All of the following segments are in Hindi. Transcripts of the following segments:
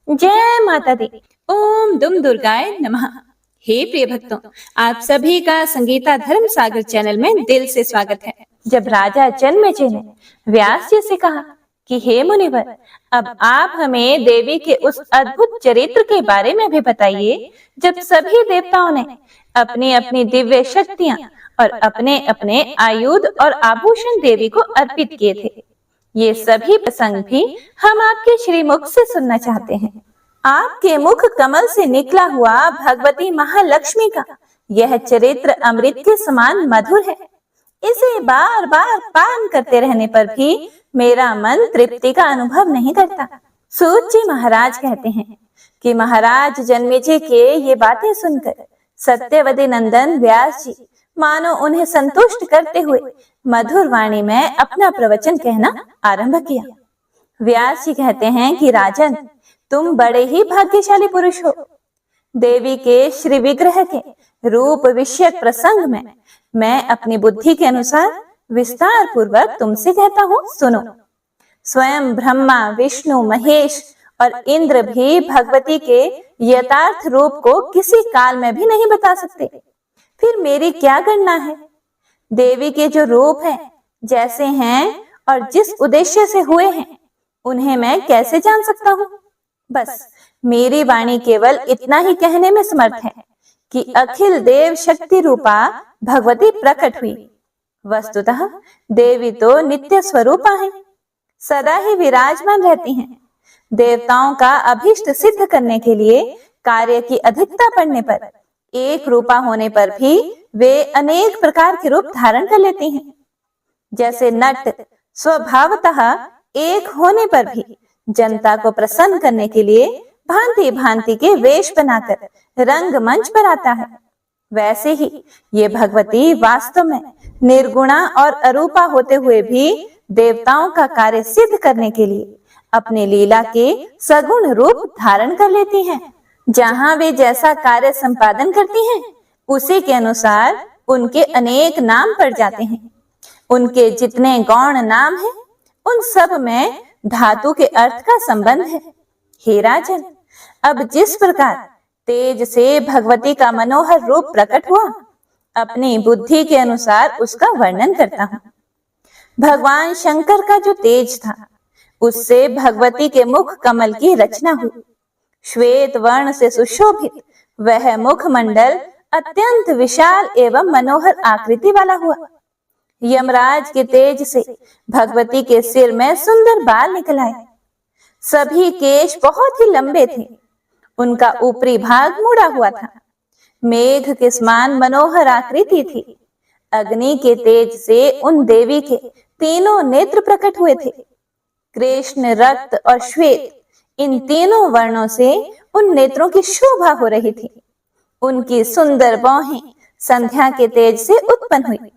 जय माता दी। ओम दुम दुर्गाय नमः। हे प्रिय भक्तों, आप सभी का संगीता धर्म सागर चैनल में दिल से स्वागत है। जब राजा जन्मेजय ने व्यास जी से कहा कि हे मुनिवर, अब आप हमें देवी के उस अद्भुत चरित्र के बारे में भी बताइए जब सभी देवताओं ने अपनी अपनी दिव्य शक्तियां और अपने अपने आयुध और आभूषण देवी को अर्पित किए थे, ये सभी प्रसंग भी हम आपके श्रीमुख से सुनना चाहते हैं। आपके मुख कमल से निकला हुआ भगवती महालक्ष्मी का यह चरित्र अमृत के समान मधुर है। इसे बार बार पान करते रहने पर भी मेरा मन तृप्ति का अनुभव नहीं करता। सूत जी महाराज कहते हैं कि महाराज जन्मेजय के ये बातें सुनकर सत्यवती नंदन व्यास जी मानो उन्हें संतुष्ट करते हुए मधुर वाणी में अपना प्रवचन कहना आरंभ किया। व्यास जी कहते हैं कि राजन, तुम बड़े ही भाग्यशाली पुरुष हो। देवी के श्री विग्रह के रूप विषयक प्रसंग में मैं अपनी बुद्धि के अनुसार विस्तार पूर्वक तुमसे कहता हूँ, सुनो। स्वयं ब्रह्मा, विष्णु, महेश और इंद्र भी भगवती के यथार्थ रूप को किसी काल में भी नहीं बता सकते, फिर मेरी क्या गणना है। देवी के जो रूप है, जैसे हैं और जिस उद्देश्य से हुए हैं, उन्हें मैं कैसे जान सकता हूँ। बस मेरी वाणी केवल इतना ही कहने में समर्थ है कि अखिल देव शक्ति रूपा भगवती प्रकट हुई। वस्तुतः देवी तो नित्य स्वरूपा है, सदा ही विराजमान रहती हैं। देवताओं का अभीष्ट सिद्ध करने के लिए कार्य की अधिकता पड़ने पर, एक रूपा होने पर भी वे अनेक प्रकार के रूप धारण कर लेती हैं। जैसे नट स्वभावतः एक होने पर भी जनता को प्रसन्न करने के लिए भांति भांति के वेश बनाकर रंग मंच पर आता है, वैसे ही ये भगवती वास्तव में निर्गुणा और अरूपा होते हुए भी देवताओं का कार्य सिद्ध करने के लिए अपने लीला के सगुण रूप धारण कर लेती हैं। जहाँ वे जैसा कार्य संपादन करती हैं, उसी के अनुसार उनके अनेक नाम पड़ जाते हैं। उनके जितने गौण नाम हैं, उन सब में धातु के अर्थ का संबंध है। हे राजन, अब जिस प्रकार तेज से भगवती का मनोहर रूप प्रकट हुआ, अपनी बुद्धि के अनुसार उसका वर्णन करता हूँ। भगवान शंकर का जो तेज था, उससे भगवती के मुख कमल की रचना हुई। श्वेत वर्ण से सुशोभित वह मुखमंडल अत्यंत विशाल एवं मनोहर आकृति वाला हुआ। यमराज के तेज से भगवती के सिर में सुंदर बाल निकल आए। सभी केश बहुत ही लंबे थे। उनका ऊपरी भाग मुड़ा हुआ था। मेघ के समान मनोहर आकृति थी। अग्नि के तेज से उन देवी के तीनों नेत्र प्रकट हुए थे। कृष्ण, रक्त और श्वेत, इन तीनों वर्णों से उन नेत्रों की शोभा हो रही थी। उनकी सुंदर बाहें संध्या के तेज से उत्पन्न हुई।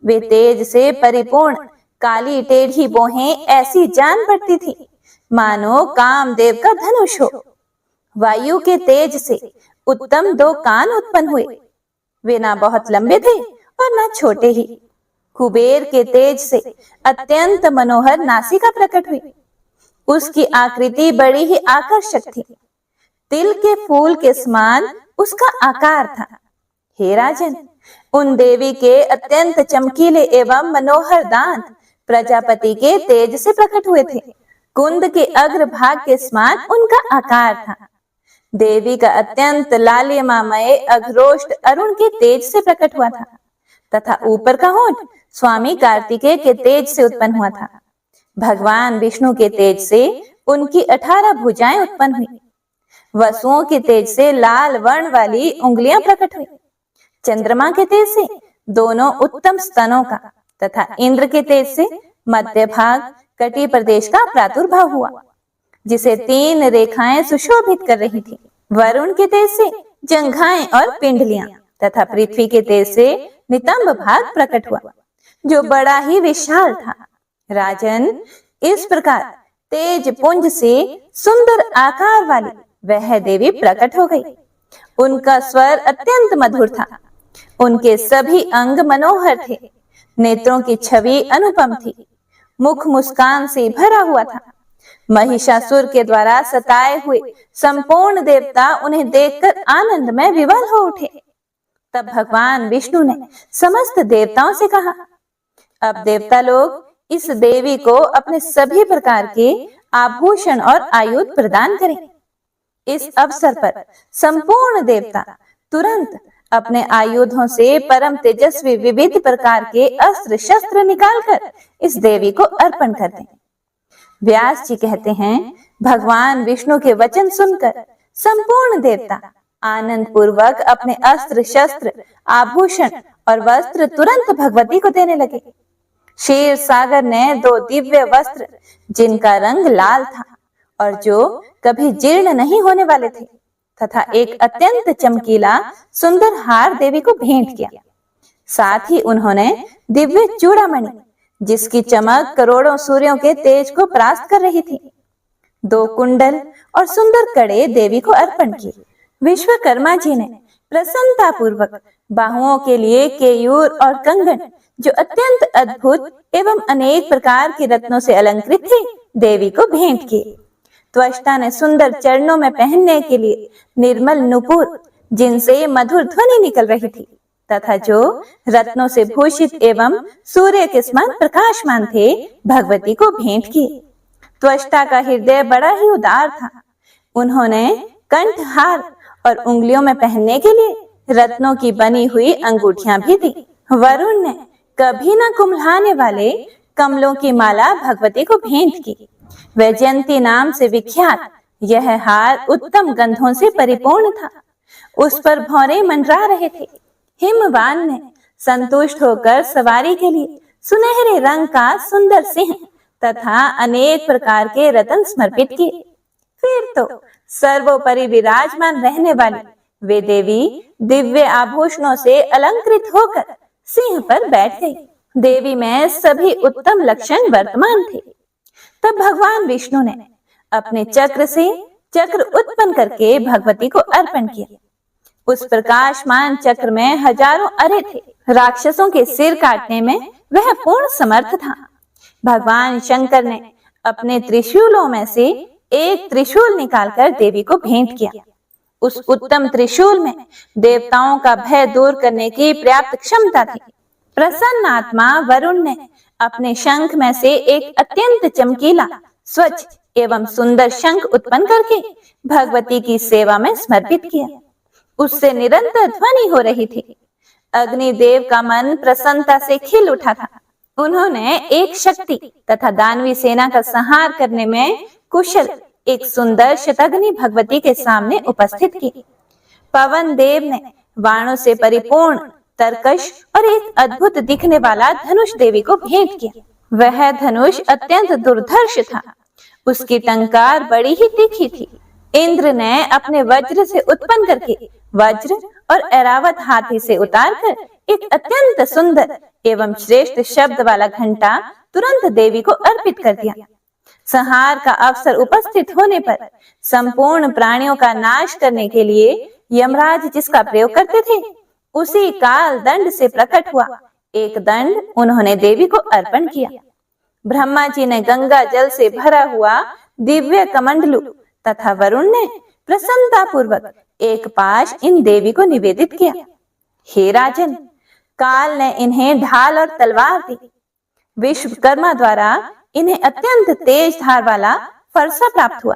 वे तेज से परिपूर्ण काली टेढ़ी बाहें ऐसी जान पड़ती थी मानो कामदेव का धनुष हो। वायु के तेज से उत्तम दो कान उत्पन्न हुए। वे ना बहुत लंबे थे और ना छोटे ही। कुबेर के तेज से अत्यंत मनोहर नासिका प्रकट हुई। उसकी आकृति बड़ी ही आकर्षक थी। तिल के फूल के समान उसका आकार था। हे राजन, उन देवी के अत्यंत चमकीले एवं मनोहर दांत प्रजापति के तेज से प्रकट हुए थे। कुंद के अग्र भाग के समान उनका आकार था। देवी का अत्यंत लालिमामय अघरोष्ठ अरुण के तेज से प्रकट हुआ था तथा ऊपर का होंठ स्वामी कार्तिकेय के तेज से उत्पन्न हुआ था। भगवान विष्णु के तेज से उनकी 18 भुजाएं उत्पन्न हुई। वसुओं के तेज से लाल वर्ण वाली उंगलियां प्रकट हुई। चंद्रमा के तेज से दोनों उत्तम स्तनों का तथा इंद्र के तेज से मध्य भाग कटी प्रदेश का प्रादुर्भाव हुआ, जिसे 3 रेखाएं सुशोभित कर रही थी। वरुण के तेज से जंघाएं और पिंडलियां तथा पृथ्वी के तेज से नितंब भाग प्रकट हुआ, जो बड़ा ही विशाल था। राजन, इस प्रकार तेज पुंज से सुंदर आकार वाली वह देवी प्रकट हो गई। उनका स्वर अत्यंत मधुर था। उनके सभी अंग मनोहर थे। नेत्रों की छवि अनुपम थी। मुख मुस्कान से भरा हुआ था। महिषासुर के द्वारा सताए हुए संपूर्ण देवता उन्हें देखकर आनंद में विवल हो उठे। तब भगवान विष्णु ने समस्त देवताओं से कहा, अब देवता लोग इस देवी को अपने सभी प्रकार के आभूषण और आयुध प्रदान करें। इस अवसर पर संपूर्ण देवता तुरंत अपने आयुधों से परम तेजस्वी विविध प्रकार के अस्त्र शस्त्र निकालकर इस देवी को अर्पण कर दें। व्यास जी कहते हैं, भगवान विष्णु के वचन सुनकर संपूर्ण देवता आनंद पूर्वक अपने अस्त्र शस्त्र आभूषण और वस्त्र तुरंत भगवती को देने लगे। क्षीर सागर ने 2 दिव्य वस्त्र जिनका रंग लाल था और जो कभी जीर्ण नहीं होने वाले थे तथा एक अत्यंत चमकीला सुंदर हार देवी को भेंट किया। साथ ही उन्होंने दिव्य चूड़ामणि जिसकी चमक करोड़ों सूर्यों के तेज को परास्त कर रही थी, 2 कुंडल और सुंदर कड़े देवी को अर्पण किए। विश्वकर्मा जी ने प्रसन्नता पूर्वक बाहुओं के लिए केयूर और कंगन जो अत्यंत अद्भुत एवं अनेक प्रकार के रत्नों से अलंकृत थे देवी को भेंट किए। त्वष्टा ने सुंदर चरणों में पहनने के लिए निर्मल नुपुर जिनसे मधुर ध्वनि निकल रही थी तथा जो रत्नों से भूषित एवं सूर्य के समान प्रकाशमान थे भगवती को भेंट किए। त्वष्टा का हृदय बड़ा ही उदार था। उन्होंने कंठहार और उंगलियों में पहनने के लिए रत्नों की बनी हुई अंगूठियां भी दी। वरुण ने कभी न कुम्हलाने वाले कमलों की माला भगवती को भेंट की। वैजयंती नाम से विख्यात यह हार उत्तम गंधों से परिपूर्ण था। उस पर भौरे मंडरा रहे थे। हिमवान ने संतुष्ट होकर सवारी के लिए सुनहरे रंग का सुंदर सिंह तथा अनेक प्रकार के रत्न समर्पित किए। फिर तो सर्वोपरि विराजमान रहने वाली वे देवी दिव्य आभूषणों से अलंकृत होकर सिंह पर बैठ गई। देवी में सभी उत्तम लक्षण वर्तमान थे। तब भगवान विष्णु ने अपने चक्र से चक्र उत्पन्न करके भगवती को अर्पण किया। उस प्रकाशमान चक्र में हजारों अरे थे। राक्षसों के सिर काटने में वह पूर्ण समर्थ था। भगवान शंकर ने अपने त्रिशूलों में से एक त्रिशूल निकालकर देवी को भेंट किया। उस उत्तम त्रिशूल में देवताओं का भय दूर करने की पर्याप्त क्षमता थी। प्रसन्न आत्मा वरुण ने अपने शंख में से एक अत्यंत चमकीला स्वच्छ एवं सुंदर शंख उत्पन्न करके भगवती की सेवा में समर्पित किया। उससे निरंतर ध्वनि हो रही थी। अग्निदेव का मन प्रसन्नता से खिल उठा था। उन्होंने एक शक्ति तथा दानवी सेना का संहार करने में कुशल एक सुंदर शतग्नि भगवती के सामने उपस्थित की। पवन देव ने बाणों से परिपूर्ण तरकश और एक अद्भुत दिखने वाला धनुष देवी को भेंट किया। वह धनुष अत्यंत दुर्धर्ष था। उसकी टंकार बड़ी ही तीखी थी। इंद्र ने अपने वज्र से उत्पन्न करके वज्र और ऐरावत हाथी से उतारकर एक अत्यंत सुंदर एवं श्रेष्ठ शब्द वाला घंटा तुरंत देवी को अर्पित कर दिया। संहार का अवसर उपस्थित होने पर संपूर्ण प्राणियों का नाश करने के लिए यमराज जिसका प्रयोग करते थे उसी काल दंड से प्रकट हुआ एक दंड उन्होंने देवी को अर्पण किया। ब्रह्मा जी ने गंगा जल से भरा हुआ दिव्य कमंडलू तथा वरुण ने प्रसन्नता पूर्वक एक पाश इन देवी को निवेदित किया। हे राजन, काल ने इन्हें ढाल और तलवार दी। विश्वकर्मा द्वारा इन्हें अत्यंत तेज धार वाला फरसा प्राप्त हुआ।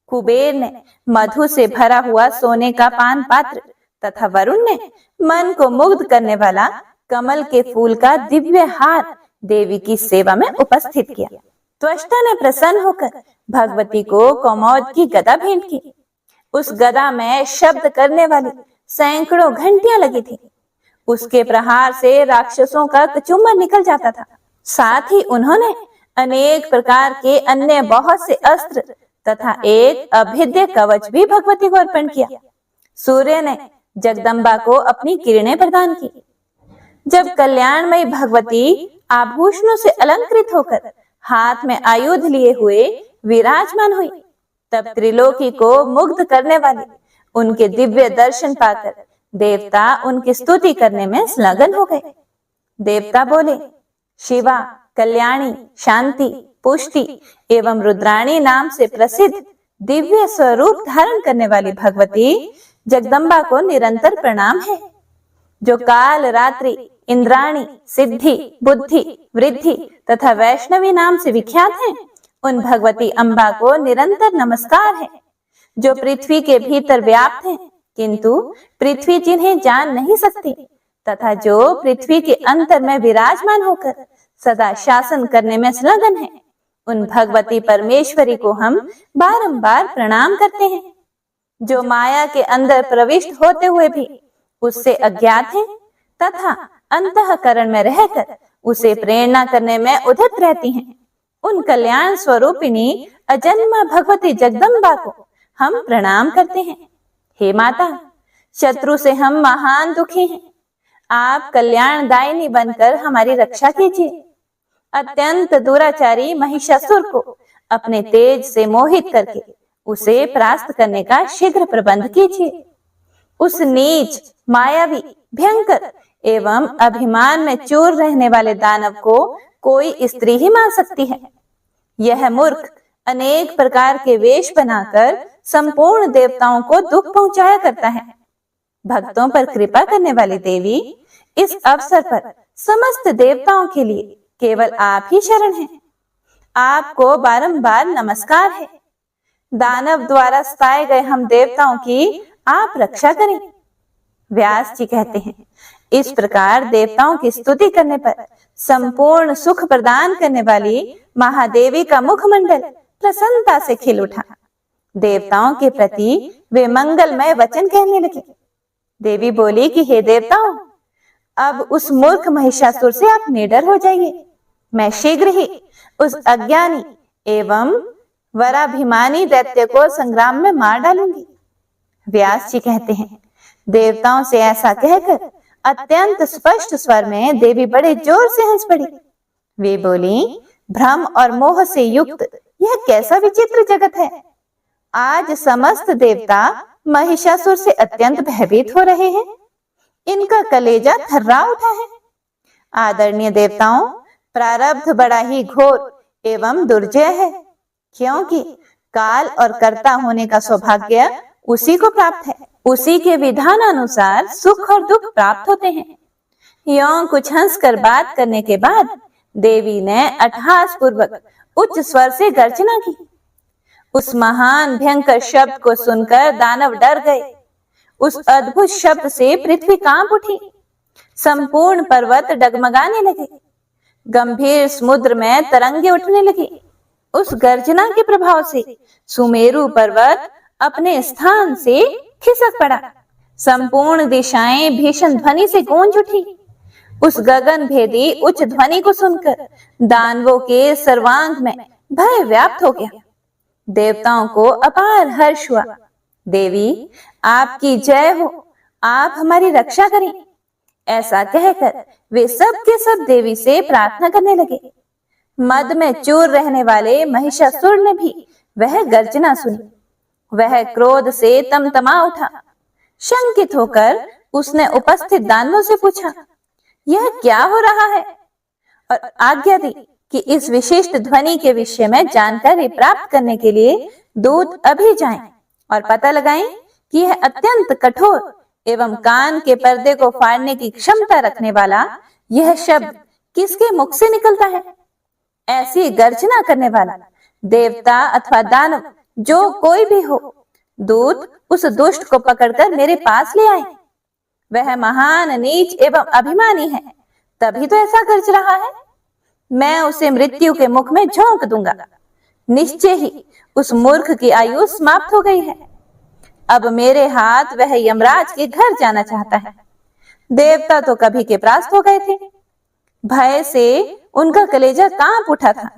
कुबेर ने मधु से भरा हुआ सोने का पान पात्र तथा वरुण ने मन को मुग्ध करने वाला कमल के फूल का दिव्य हार देवी की सेवा में उपस्थित किया। त्वष्टा ने प्रसन्न होकर भगवती को कौमोद की गदा भेंट की। उस गदा में शब्द करने वाली सैकड़ों घंटियां लगी थी। उसके प्रहार से राक्षसों का कचुम्बर निकल जाता था। साथ ही उन्होंने अनेक प्रकार के अन्य बहुत से अस्त्र तथा एक अभेद्य कवच भी भगवती को अर्पण किया। सूर्य ने जगदम्बा को अपनी किरणें प्रदान की। जब कल्याणमयी भगवती आभूषणों से अलंकृत होकर हाथ में आयुध लिए हुए विराजमान हुई, तब त्रिलोकी को मुग्ध करने वाले उनके दिव्य दर्शन पाकर देवता उनकी स्तुति करने में संलग्न हो गए। देवता बोले, शिवा, कल्याणी, शांति, पुष्टि एवं रुद्राणी नाम से प्रसिद्ध दिव्य स्वरूप धारण करने वाली भगवती जगदम्बा को निरंतर प्रणाम है। जो काल रात्रि, इंद्राणी, सिद्धि, बुद्धि, वृद्धि तथा वैष्णवी नाम से विख्यात हैं, उन भगवती अम्बा को निरंतर नमस्कार है। जो पृथ्वी के भीतर व्याप्त हैं, किंतु पृथ्वी जिन्हें जान नहीं सकती, तथा जो पृथ्वी के अंतर में विराजमान होकर सदा शासन करने में संलग्न है, उन भगवती परमेश्वरी को हम बारंबार प्रणाम करते हैं। जो माया के अंदर प्रविष्ट होते हुए भी उससे अज्ञात हैं तथा अंतःकरण में रहकर उसे प्रेरणा करने में उद्यत रहती हैं, उन कल्याण स्वरूपिणी अजन्मा भगवती जगदम्बा को हम प्रणाम करते हैं। हे माता, शत्रु से हम महान दुखी हैं, आप कल्याणदायिनी बनकर हमारी रक्षा कीजिए। अत्यंत दुराचारी महिषासुर को अपने तेज से मोहित करके उसे परास्त करने का शीघ्र प्रबंध कीजिए। उस नीच, मायावी, भयंकर एवं अभिमान में चूर रहने वाले दानव को कोई स्त्री ही मार सकती है। यह मूर्ख अनेक प्रकार के वेश बनाकर संपूर्ण देवताओं को दुख पहुंचाया करता है। भक्तों पर कृपा करने वाली देवी, इस अवसर पर समस्त देवताओं के लिए केवल आप ही शरण हैं। आपको बारंबार नमस्कार है। दानव द्वारा सताए गए हम देवताओं की आप रक्षा करें। व्यास जी कहते हैं, इस प्रकार देवताओं की स्तुति करने पर संपूर्ण सुख प्रदान करने वाली महादेवी का मुखमंडल प्रसन्नता से खिल उठा। देवताओं के प्रति वे मंगलमय वचन कहने लगे। देवी बोली कि हे देवताओं, अब उस मूर्ख महिषासुर से आप निडर हो जाइए। मैं शीघ्र ही उस अज्ञानी एवं वराभिमानी दैत्य को संग्राम में मार डालूंगी। व्यास जी कहते हैं, देवताओं से ऐसा कहकर अत्यंत स्पष्ट स्वर में देवी बड़े जोर से हंस पड़ी। वे बोली, भ्रम और मोह से युक्त यह कैसा विचित्र जगत है। आज समस्त देवता महिषासुर से अत्यंत भयभीत हो रहे हैं। इनका कलेजा थर्रा उठा है। आदरणीय देवताओं, प्रारब्ध बड़ा ही घोर एवं दुर्जय है, क्योंकि काल और कर्ता होने का सौभाग्य उसी को प्राप्त है। उसी के विधान अनुसार सुख और दुख प्राप्त होते हैं। यों कुछ हंस कर बात करने के बाद देवी ने अट्टहास पूर्वक उच्च स्वर से गर्जना की। उस महान भयंकर शब्द को सुनकर दानव डर गए। उस अद्भुत शब्द से पृथ्वी कांप उठी। संपूर्ण पर्वत डगमगाने लगे। गंभीर समुद्र में तरंगे उठने लगी। उस गर्जना के प्रभाव से सुमेरु पर्वत अपने स्थान से खिसक पड़ा। संपूर्ण दिशाएं भीषण ध्वनि से गूंज उठी। उस गगन भेदी उच्च ध्वनि को सुनकर दानवों के सर्वांग में भय व्याप्त हो गया। देवताओं को अपार हर्ष हुआ। देवी, आपकी जय हो, आप हमारी रक्षा करें। ऐसा कहकर वे सब के सब देवी से प्रार्थना करने लगे। मद में चूर रहने वाले महिषासुर ने भी वह गर्जना सुनी। वह क्रोध से तमतमा उठा। शंकित होकर उसने उपस्थित दानवों से पूछा, यह क्या हो रहा है? और आज्ञा दी कि इस विशिष्ट ध्वनि के विषय में जानकारी प्राप्त करने के लिए दूत अभी जाएं और पता लगाएं कि यह अत्यंत कठोर एवं कान के पर्दे को फाड़ने की क्षमता रखने वाला यह शब्द किसके मुख से निकलता है। ऐसी गर्जना करने वाला देवता अथवा दानव जो कोई भी हो, दूत उस दुष्ट को पकड़कर मेरे पास ले आए। वह महान नीच एवं अभिमानी है, तभी तो ऐसा गर्ज रहा है। मैं उसे मृत्यु के मुख में झोंक दूंगा। निश्चय ही उस मूर्ख की आयु समाप्त हो गई है। अब मेरे हाथ वह यमराज के घर जाना चाहता है। देवता तो कभी के परास्त हो गए थे। भय से उनका कलेजा कांप उठा था,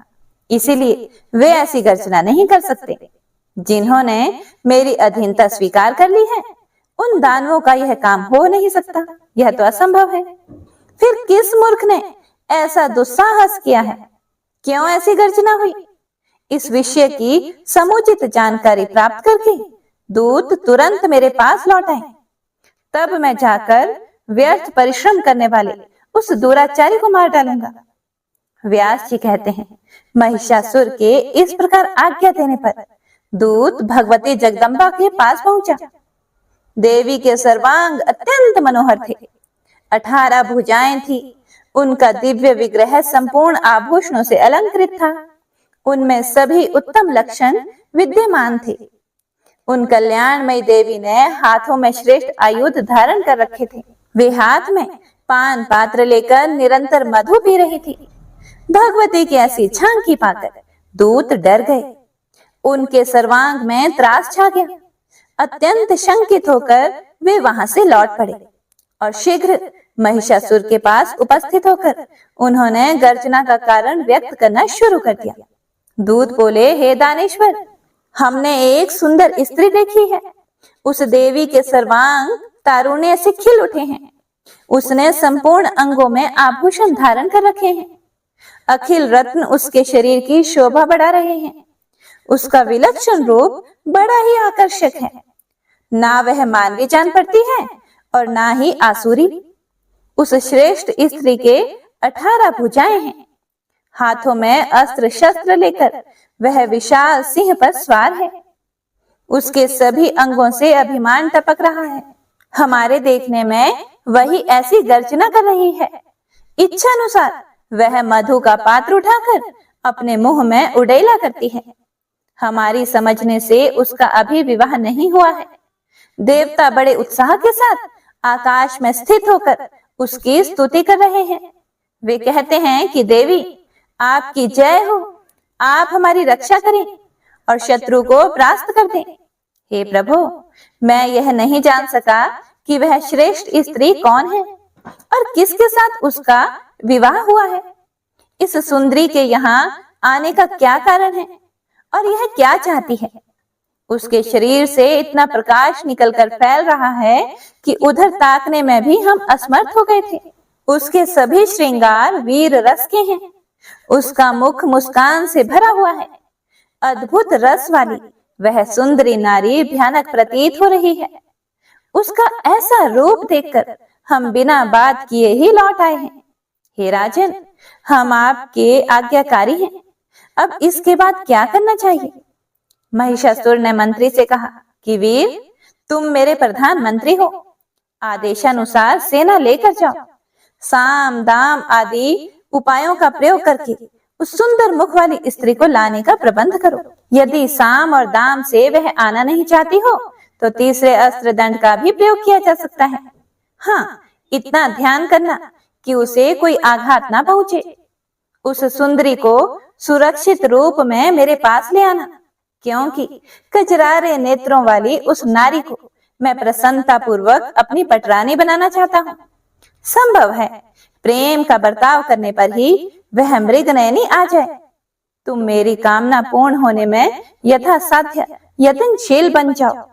इसीलिए वे ऐसी गर्जना नहीं कर सकते। जिन्होंने मेरी अधीनता स्वीकार कर ली है, उन दानवों का यह काम हो नहीं सकता। यह तो असंभव है। फिर किस मूर्ख ने ऐसा दुस्साहस किया है? क्यों ऐसी गर्जना हुई? इस विषय की समुचित जानकारी प्राप्त करके दूत तुरंत मेरे पास लौट आए। तब मैं जाकर व्यर्थ परिश्रम करने वाले उस दुराचारी को मार डालूंगा। व्यास जी कहते हैं, महिषासुर के इस प्रकार आज्ञा देने पर दूत भगवती जगदम्बा के पास पहुंचा। देवी के सर्वांग अत्यंत मनोहर थे। 18 भुजाएं थी। उनका दिव्य विग्रह संपूर्ण आभूषणों से अलंकृत था। उनमें सभी उत्तम लक्षण विद्यमान थे। उन कल्याणमयी देवी ने हाथों में श्रेष्ठ आयुध धारण कर रखे थे। वे हाथ में पान पात्र लेकर निरंतर मधु पी रही थी। भगवती की ऐसी झांकी पाकर दूत डर गए। उनके सर्वांग में त्रास छा गया। अत्यंत शंकित होकर वे वहां से लौट पड़े और शीघ्र महिषासुर के पास उपस्थित होकर उन्होंने गर्जना का कारण व्यक्त करना शुरू कर दिया। दूत बोले, हे दानेश्वर, हमने एक सुंदर स्त्री देखी है। उस देवी के सर्वांग तारुण्य से खिल उठे हैं। उसने संपूर्ण अंगों में आभूषण धारण कर रखे हैं। अखिल रत्न उसके शरीर की शोभा बढ़ा रहे हैं। उसका विलक्षण रूप बड़ा ही आकर्षक है। ना वह मानवी जान पड़ती है और ना ही आसुरी। उस श्रेष्ठ स्त्री के 18 भुजाएं हैं। हाथों में अस्त्र शस्त्र लेकर वह विशाल सिंह पर सवार है। उसके सभी अंगों से अभिमान टपक रहा है। हमारे देखने में वही ऐसी गर्जना कर रही है। इच्छा अनुसार वह मधु का पात्र उठाकर अपने मुंह में उड़ेला करती है। हमारी समझने से उसका अभी विवाह नहीं हुआ है। देवता बड़े उत्साह के साथ आकाश में स्थित होकर उसकी स्तुति कर रहे हैं। वे कहते हैं कि देवी, आपकी जय हो। आप हमारी रक्षा करें और शत्रु को परास्त कर दें। हे प्रभु, मैं यह नहीं जान सका कि वह श्रेष्ठ स्त्री कौन है और किसके साथ उसका विवाह हुआ है। इस सुंदरी के यहाँ आने का क्या कारण है और यह क्या चाहती है। उसके शरीर से इतना प्रकाश निकलकर फैल रहा है कि उधर ताकने में भी हम असमर्थ हो गए थे। उसके सभी श्रृंगार वीर रस के हैं। उसका मुख मुस्कान से भरा हुआ है। अद्भुत रस वाली वह सुंदरी नारी भयानक प्रतीत हो रही है। उसका ऐसा रूप देखकर हम बिना बात किए ही लौट आए हैं। हे राजन, हम आपके आज्ञाकारी हैं। अब इसके बाद क्या करना चाहिए। महिषासुर ने मंत्री से कहा कि वीर, तुम मेरे प्रधानमंत्री हो। आदेशानुसार सेना लेकर जाओ। साम दाम आदि उपायों का प्रयोग करके उस सुंदर मुख वाली स्त्री को लाने का प्रबंध करो। यदि साम और दाम से वह आना नहीं चाहती हो तो तीसरे अस्त्र दंड का भी प्रयोग किया जा सकता है। हाँ, इतना ध्यान करना कि उसे कोई आघात ना पहुंचे। उस सुंदरी को सुरक्षित रूप में मेरे पास ले आना, क्योंकि कजरारे नेत्रों वाली उस नारी को मैं प्रसन्नता पूर्वक अपनी पटरानी बनाना चाहता हूँ। संभव है प्रेम का बर्ताव करने पर ही वह मृगनयनी आ जाए। तुम मेरी कामना पूर्ण होने में यथासाध्य यत्नशील बन जाओ।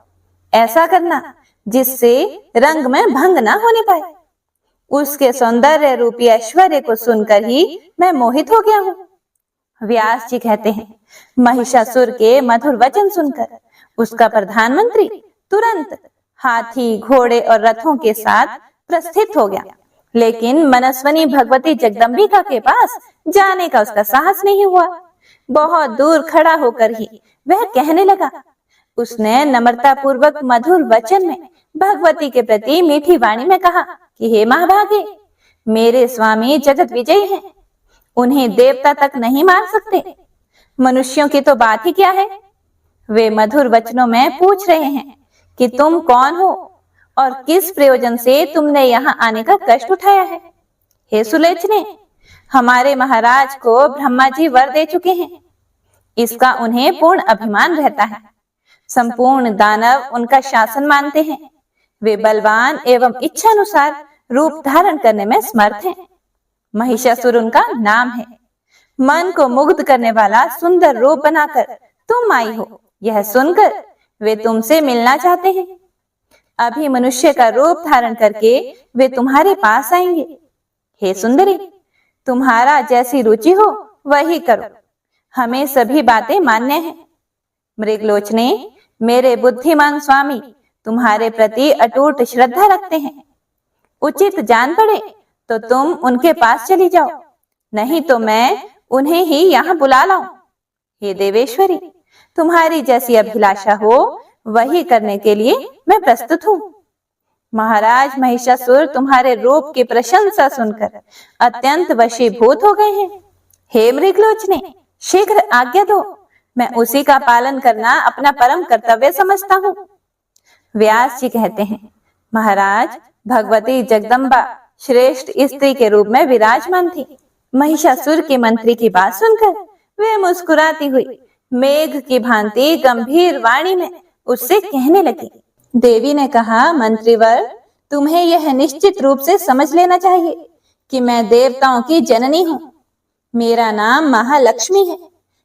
ऐसा करना जिससे रंग में भंग ना होने पाए। उसके सौंदर्य रूपी ऐश्वर्य को सुनकर ही मैं मोहित हो गया हूँ। व्यास जी कहते हैं, महिषासुर के मधुर वचन सुनकर उसका प्रधानमंत्री तुरंत हाथी घोड़े और रथों के साथ प्रस्थित हो गया। लेकिन मनस्वनी भगवती जगदम्बिका के पास जाने का उसका साहस नहीं हुआ। बहुत दूर खड़ा होकर ही वह कहने लगा। उसने नम्रता पूर्वक मधुर वचन में भगवती के प्रति मीठी वाणी में कहा कि हे महाभागे, मेरे स्वामी जगत विजयी हैं। उन्हें देवता तक नहीं मार सकते। मनुष्यों की तो बात ही क्या है। वे मधुर वचनों में पूछ रहे हैं कि तुम कौन हो और किस प्रयोजन से तुमने यहाँ आने का कष्ट उठाया है। हे सुलोचने, हमारे महाराज को ब्रह्मा जी वर दे चुके हैं। इसका उन्हें पूर्ण अभिमान रहता है। संपूर्ण दानव उनका शासन मानते हैं। वे बलवान एवं इच्छानुसार रूप धारण करने में समर्थ हैं। महिषासुर उनका नाम है। मन को मुग्ध करने वाला सुंदर रूप बनाकर तुम आई हो, यह सुनकर वे तुमसे मिलना चाहते हैं। अभी मनुष्य का रूप धारण करके वे तुम्हारे पास आएंगे। हे सुंदरी, तुम्हारा जैसी रुचि हो वही करो। हमें सभी बातें मान्य हैं। मृगलोचने, मेरे बुद्धिमान स्वामी तुम्हारे प्रति अटूट श्रद्धा रखते हैं। उचित जान पड़े तो तुम उनके पास चली जाओ। नहीं तो मैं उन्हें ही यहाँ बुला लाऊं। हे देवेश्वरी, तुम्हारी जैसी अभिलाषा हो वही करने के लिए मैं प्रस्तुत हूँ। महाराज महिषासुर तुम्हारे रूप की प्रशंसा सुनकर अत्यंत वशीभूत हो गए हैं। हे मृगलोचने, शीघ्र आज्ञा दो, मैं उसी का पालन करना अपना परम कर्तव्य समझता हूँ। व्यास जी कहते हैं, महाराज, भगवती जगदम्बा श्रेष्ठ स्त्री के रूप में विराजमान थी। महिषासुर के मंत्री की बात सुनकर वे मुस्कुराती हुई मेघ की भांति गंभीर वाणी में उससे कहने लगी। देवी ने कहा, मंत्रीवर, तुम्हें यह निश्चित रूप से समझ लेना चाहिए कि मैं देवताओं की जननी हूँ। मेरा नाम महालक्ष्मी है।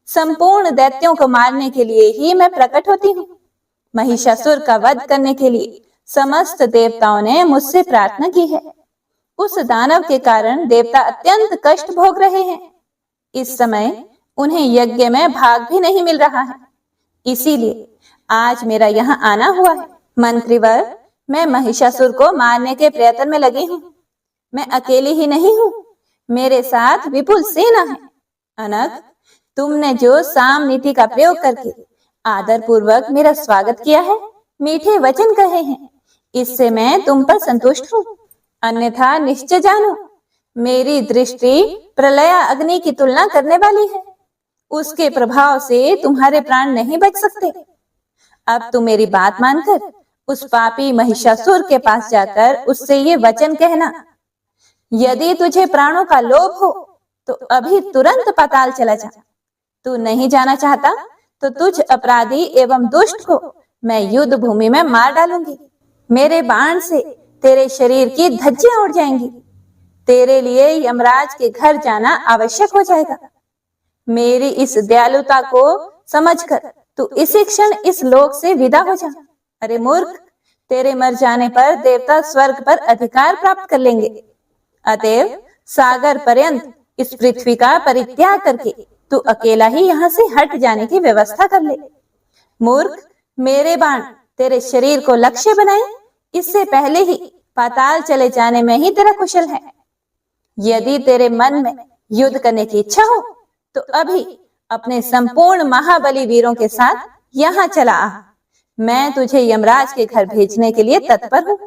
संपूर्ण दैत्यों को मारने के लिए ही मैं प्रकट होती हूँ। महिषासुर का वध करने के लिए समस्त देवताओं ने मुझसे प्रार्थना की है। उस दानव के कारण देवता अत्यंत कष्ट भोग रहे हैं। इस समय उन्हें यज्ञ में भाग भी नहीं मिल रहा है। इसीलिए आज मेरा यहाँ आना हुआ है। मंत्रीवर, मैं महिषासुर को मारने के प्रयत्न में लगी हूँ। मैं अकेली ही नहीं हूँ, मेरे साथ विपुल सेना है। अनग, तुमने जो साम नीति का प्रयोग करके आदर पूर्वक मेरा स्वागत किया है, मीठे वचन कहे हैं, इससे मैं तुम पर संतुष्ट हूँ। अन्यथा निश्चय जानो, मेरी दृष्टि प्रलय अग्नि की तुलना करने वाली है। उसके प्रभाव से तुम्हारे प्राण नहीं बच सकते। अब तुम मेरी बात मानकर उस पापी महिषासुर के पास जाकर उससे ये वचन कहना, यदि तुझे प्राणों का लोभ हो तो अभी तुरंत पाताल चला जा। तू नहीं जाना चाहता तो तुझ अपराधी एवं दुष्ट को मैं युद्ध भूमि में मार डालूंगी। मेरे बाण से तेरे शरीर की धज्जियां उड़ जाएंगी। तेरे लिए यमराज के घर जाना आवश्यक हो जाएगा। मेरी इस दयालुता को समझकर तू इसी क्षण इस लोक से विदा हो जा। अरे मूर्ख, तेरे मर जाने पर देवता स्वर्ग पर अधिकार प्राप्त कर लेंगे। अतएव सागर पर्यंत इस पृथ्वी का परित्याग करके तू अकेला ही यहाँ से हट जाने की व्यवस्था कर ले। मूर्ख, मेरे बाण तेरे शरीर को लक्ष्य बनाए, इससे पहले ही पाताल चले जाने में ही तेरा कुशल है। यदि तेरे मन में युद्ध करने की इच्छा हो तो अभी अपने संपूर्ण महाबली वीरों के साथ यहाँ चला आ। मैं तुझे यमराज के घर भेजने के लिए तत्पर हूँ।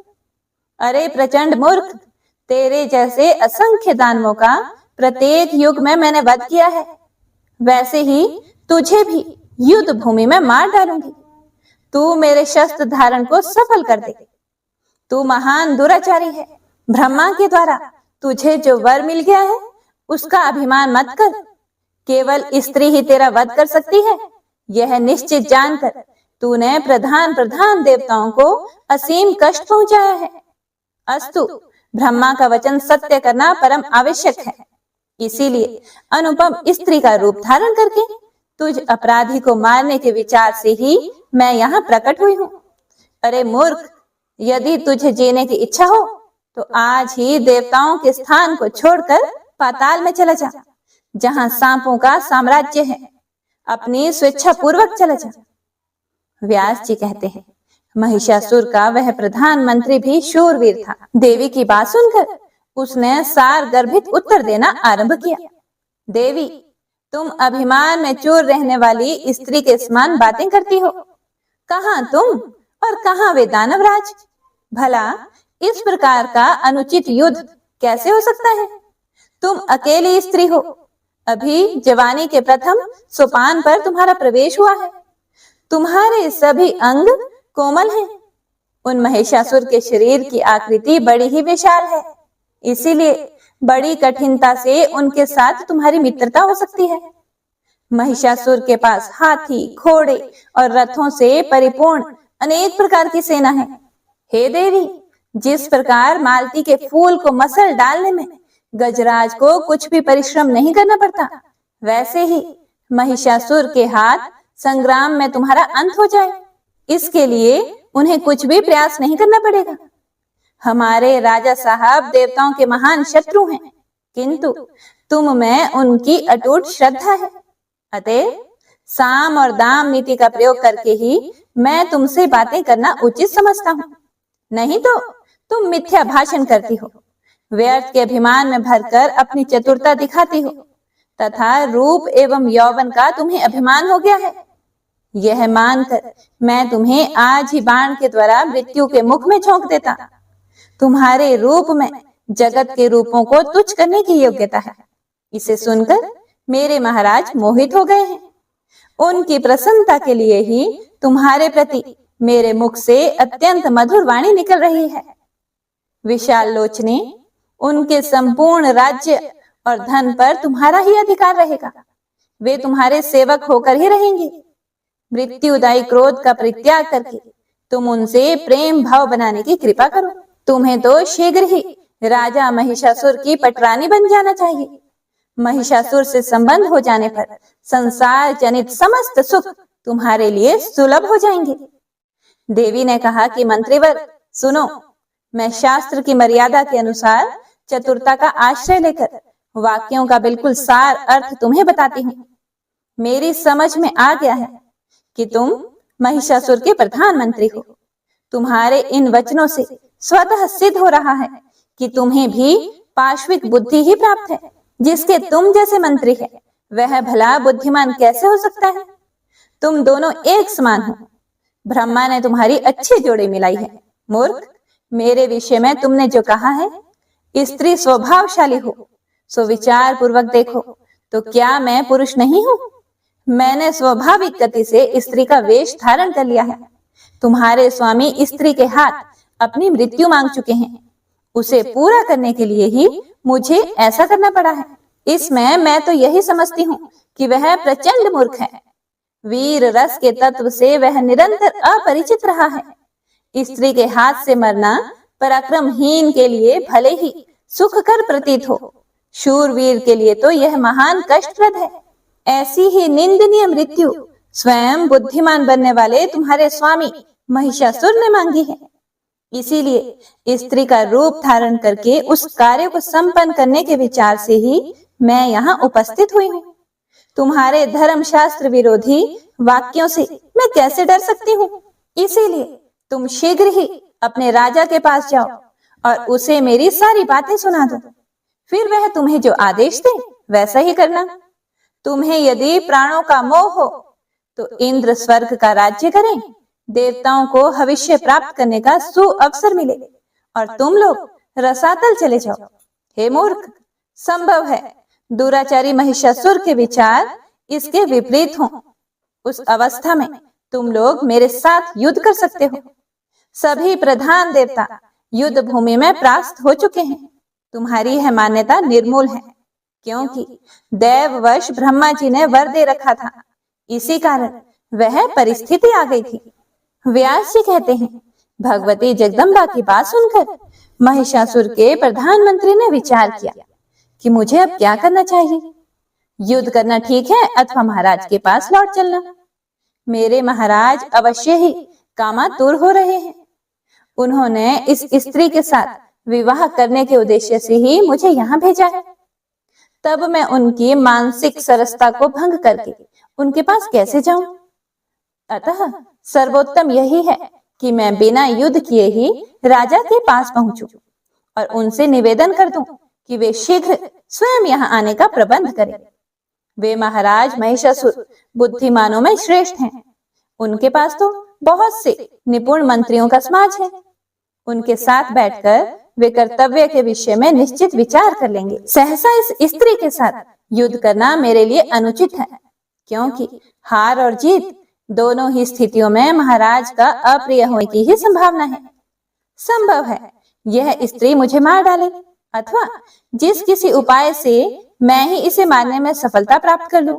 अरे प्रचंड मूर्ख, तेरे जैसे असंख्य दानवों का प्रत्येक युग में मैंने वध किया है, वैसे ही तुझे भी युद्ध भूमि में मार डालूंगी। तू मेरे शस्त्र धारण को सफल कर दे। तू महान दुराचारी है। ब्रह्मा के द्वारा तुझे जो वर मिल गया है उसका अभिमान मत कर। केवल स्त्री ही तेरा वध कर सकती है, यह निश्चित जानकर तूने प्रधान देवताओं को असीम कष्ट पहुंचाया है। अस्तु, ब्रह्मा का वचन सत्य करना परम आवश्यक है। इसीलिए अनुपम स्त्री का रूप धारण करके तुझ अपराधी को मारने के विचार से ही मैं यहाँ प्रकट हुई हूँ। अरे मूर्ख, यदि तुझे जीने की इच्छा हो तो आज ही देवताओं के स्थान को छोड़कर पाताल में चला जा, जहाँ सांपों का साम्राज्य है। अपनी स्वेच्छा पूर्वक चला जा। व्यास जी कहते हैं, महिषासुर का वह प्रधानमंत्री भी शूरवीर था। देवी की बात सुनकर उसने सार गर्भित उत्तर देना आरंभ किया। देवी, तुम अभिमान में चूर रहने वाली स्त्री के समान बातें करती हो। कहाँ तुम और कहाँ वे दानवराज? भला इस प्रकार का अनुचित युद्ध कैसे हो सकता है? तुम अकेली स्त्री हो। अभी जवानी के प्रथम सोपान पर तुम्हारा प्रवेश हुआ है। तुम्हारे सभी अंग कोमल हैं। उन महिषासुर के शरीर की आकृति बड़ी ही विशाल है, इसीलिए बड़ी कठिनता से उनके साथ तुम्हारी मित्रता हो सकती है। महिषासुर के पास हाथी, घोड़े और रथों से परिपूर्ण अनेक प्रकार की सेना है। हे देवी, जिस प्रकार मालती के फूल को मसल डालने में गजराज को कुछ भी परिश्रम नहीं करना पड़ता, वैसे ही महिषासुर के हाथ संग्राम में तुम्हारा अंत हो जाए, इसके लिए उन्हें कुछ भी प्रयास नहीं करना पड़ेगा। हमारे राजा साहब देवताओं के महान शत्रु हैं, किंतु तुम में उनकी अटूट श्रद्धा है। अतः साम और दाम नीति का प्रयोग करके ही मैं तुमसे बातें करना उचित समझता हूँ। नहीं तो तुम मिथ्या भाषण करती हो। व्यर्थ के अभिमान में भरकर अपनी चतुरता दिखाती हो तथा रूप एवं यौवन का तुम्हें अभिमान हो गया है। यह मानकर मैं तुम्हें आज ही बाण के द्वारा मृत्यु के मुख में झोंक देता। तुम्हारे रूप में जगत के रूपों को तुच्छ करने की योग्यता है। इसे सुनकर मेरे महाराज मोहित हो गए हैं। उनकी प्रसन्नता के लिए ही तुम्हारे प्रति मेरे मुख से अत्यंत मधुर वाणी निकल रही है। विशाल लोचने, उनके संपूर्ण राज्य और धन पर तुम्हारा ही अधिकार रहेगा। वे तुम्हारे सेवक होकर ही रहेंगे। मृत्युदायी क्रोध का परित्याग करके तुम उनसे प्रेम भाव बनाने की कृपा करो। तुम्हें तो शीघ्र ही राजा महिषासुर की पटरानी बन जाना चाहिए। महिषासुर से संबंध हो जाने पर संसार जनित समस्त सुख तुम्हारे लिए सुलभ हो जाएंगे। देवी ने कहा कि मंत्रीवर सुनो, मैं शास्त्र की मर्यादा के अनुसार चतुरता का आश्रय लेकर वाक्यों का बिल्कुल सार अर्थ तुम्हें बताती हूँ। मेरी समझ में आ गया है कि तुम महिषासुर के प्रधानमंत्री हो। तुम्हारे इन वचनों से स्वतः सिद्ध हो रहा है कि तुम्हें भी पाश्विक बुद्धि ही प्राप्त है। जिसके तुम जैसे मंत्री है वह भला बुद्धिमान कैसे हो सकता है? तुम दोनों एक समान हो। ब्रह्मा ने तुम्हारी अच्छी जोड़ी मिलाई है। मूर्ख, मेरे विषय में तुमने जो कहा है, स्त्री स्वभावशाली हो, सो विचार पूर्वक देखो तो क्या मैं पुरुष नहीं हूँ? मैंने स्वाभाविक गति से स्त्री का वेश धारण कर लिया है। तुम्हारे स्वामी स्त्री के हाथ अपनी मृत्यु मांग चुके हैं। उसे पूरा करने के लिए ही मुझे ऐसा करना पड़ा है। इसमें मैं तो यही समझती हूँ कि वह प्रचंड मूर्ख है। वीर रस के तत्व से वह निरंतर अपरिचित रहा है। स्त्री के हाथ से मरना पराक्रमहीन के लिए भले ही सुखकर प्रतीत हो, शूरवीर के लिए तो यह महान कष्टप्रद है। ऐसी ही निंदनीय मृत्यु स्वयं बुद्धिमान बनने वाले तुम्हारे स्वामी महिषासुर ने मांगी है। इसीलिए स्त्री का रूप धारण करके उस कार्य को संपन्न करने के विचार से ही मैं यहाँ उपस्थित हुई हूँ। तुम्हारे धर्मशास्त्र विरोधी वाक्यों से मैं कैसे डर सकती हूँ? इसीलिए तुम शीघ्र ही अपने राजा के पास जाओ और उसे मेरी सारी बातें सुना दो। फिर वह तुम्हें जो आदेश दे वैसा ही करना। तुम्हें यदि प्राणों का मोह हो तो इंद्र स्वर्ग का राज्य करें, देवताओं को भविष्य प्राप्त करने का सुअवसर मिले और तुम लोग रसातल चले जाओ। हे मूर्ख, संभव है दुराचारी महिषासुर के विचार इसके विपरीत हों। उस अवस्था में तुम लोग मेरे साथ युद्ध कर सकते हो। सभी प्रधान देवता युद्ध भूमि में परास्त हो चुके हैं। तुम्हारी यह मान्यता निर्मूल है, क्योंकि दैववश ब्रह्मा जी ने वर दे रखा था। इसी कारण वह परिस्थिति आ गई थी। व्यास जी कहते हैं, भगवती जगदम्बा की बात सुनकर महिषासुर के प्रधानमंत्री ने विचार किया कि मुझे अब क्या करना चाहिए। युद्ध करना ठीक है अथवा महाराज के पास लौट चलना? मेरे महाराज अवश्य ही कामातुर हो रहे हैं। उन्होंने इस स्त्री के साथ विवाह करने के उद्देश्य से ही मुझे यहाँ भेजा है। तब मैं उनकी मानसिक सरसता को भंग करके उनके पास कैसे जाऊं? अतः सर्वोत्तम यही है कि मैं बिना युद्ध किए ही राजा के पास पहुंचूं और उनसे निवेदन कर दूं कि वे शीघ्र स्वयं यहाँ आने का प्रबंध करें। वे महाराज महिषासुर बुद्धिमानों में श्रेष्ठ हैं। उनके पास तो बहुत से निपुण मंत्रियों का समाज है। उनके साथ बैठकर वे कर्तव्य के विषय में निश्चित विचार कर लेंगे। सहसा इस स्त्री के साथ युद्ध करना मेरे लिए अनुचित है, क्योंकि हार और जीत दोनों ही स्थितियों में महाराज का अप्रिय होने की ही संभावना है। संभव है यह स्त्री मुझे मार डाले अथवा जिस किसी उपाय से मैं ही इसे मारने में सफलता प्राप्त कर लूं,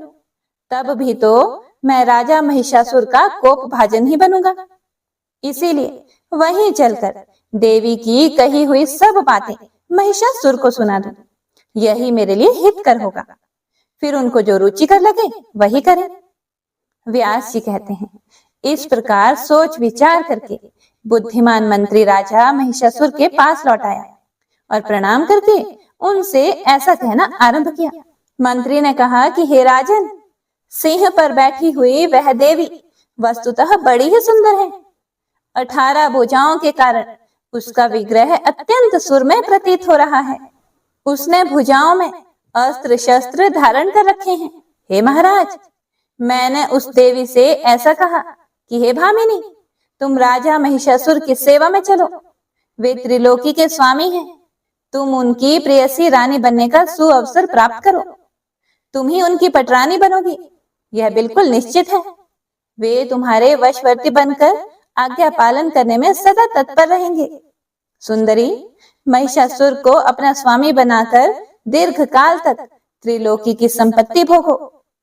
तब भी तो मैं राजा महिषासुर का कोप भाजन ही बनूंगा। इसीलिए वहीं चलकर देवी की कही हुई सब बातें महिषासुर को सुना दूं। यही मेरे लिए हितकर होगा। फिर उनको जो रुचिकर लगे वही करें। व्यास जी कहते हैं, इस प्रकार सोच विचार करके बुद्धिमान मंत्री राजा महिषासुर के पास लौट आया और प्रणाम करके उनसे ऐसा कहना आरंभ किया। मंत्री ने कहा कि हे राजन, सिंह पर बैठी हुई वह देवी वस्तुतः बड़ी ही सुंदर है। 18 भुजाओं के कारण उसका विग्रह अत्यंत सुरमय प्रतीत हो रहा है। उसने भुजाओं में अस्त्र शस्त्र धारण कर रखे हैं। हे महाराज, मैंने उस देवी से ऐसा कहा कि हे भामिनी, तुम राजा महिषासुर की सेवा में चलो। वे त्रिलोकी के स्वामी हैं। तुम उनकी प्रेयसी रानी बनने का सुअवसर प्राप्त करो। तुम ही उनकी पटरानी बनोगी, यह बिल्कुल निश्चित है। वे तुम्हारे वशवर्ती बनकर आज्ञा पालन करने में सदा तत्पर रहेंगे। सुंदरी, महिषासुर को अपना स्वामी बनाकर दीर्घ काल तक त्रिलोकी की संपत्ति भोगो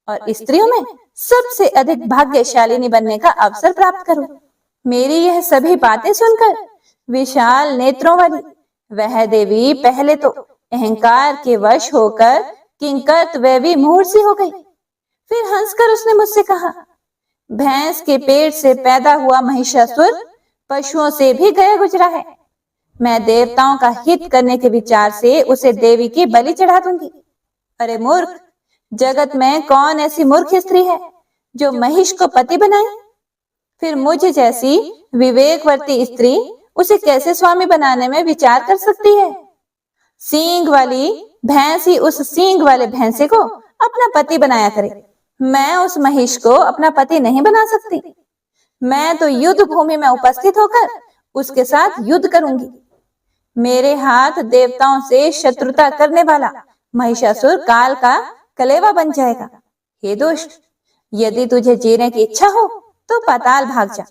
और स्त्रियों में सबसे अधिक भाग्यशालिनी बनने का अवसर प्राप्त करो। मेरी यह सभी बातें सुनकर विशाल नेत्रों वाली वह देवी पहले तो अहंकार के वश होकर किंकरत्व विमूढ़ सी हो गई। फिर हंसकर उसने मुझसे कहा, भैंस के पेट से पैदा हुआ महिषासुर पशुओं से भी गया गुजरा है। मैं देवताओं का हित करने के विचार से उसे देवी की बलि चढ़ा दूंगी। अरे मूर्ख, जगत में कौन ऐसी मूर्ख स्त्री है जो महिष को पति बनाए? फिर मुझ जैसी विवेकवर्ती स्त्री उसे कैसे स्वामी बनाने में विचार कर सकती है? सींग वाली भैंस ही उस सींग वाले भैंसे को अपना पति बनाया करे। मैं उस महिष को अपना पति नहीं बना सकती। मैं तो युद्ध भूमि में उपस्थित होकर उसके साथ युद्ध करूंगी। मेरे हाथ देवताओं से शत्रुता करने वाला महिषासुर काल का कलेवा बन जाएगा। हे दुष्ट, यदि तुझे जीने की इच्छा हो तो पाताल भाग जा।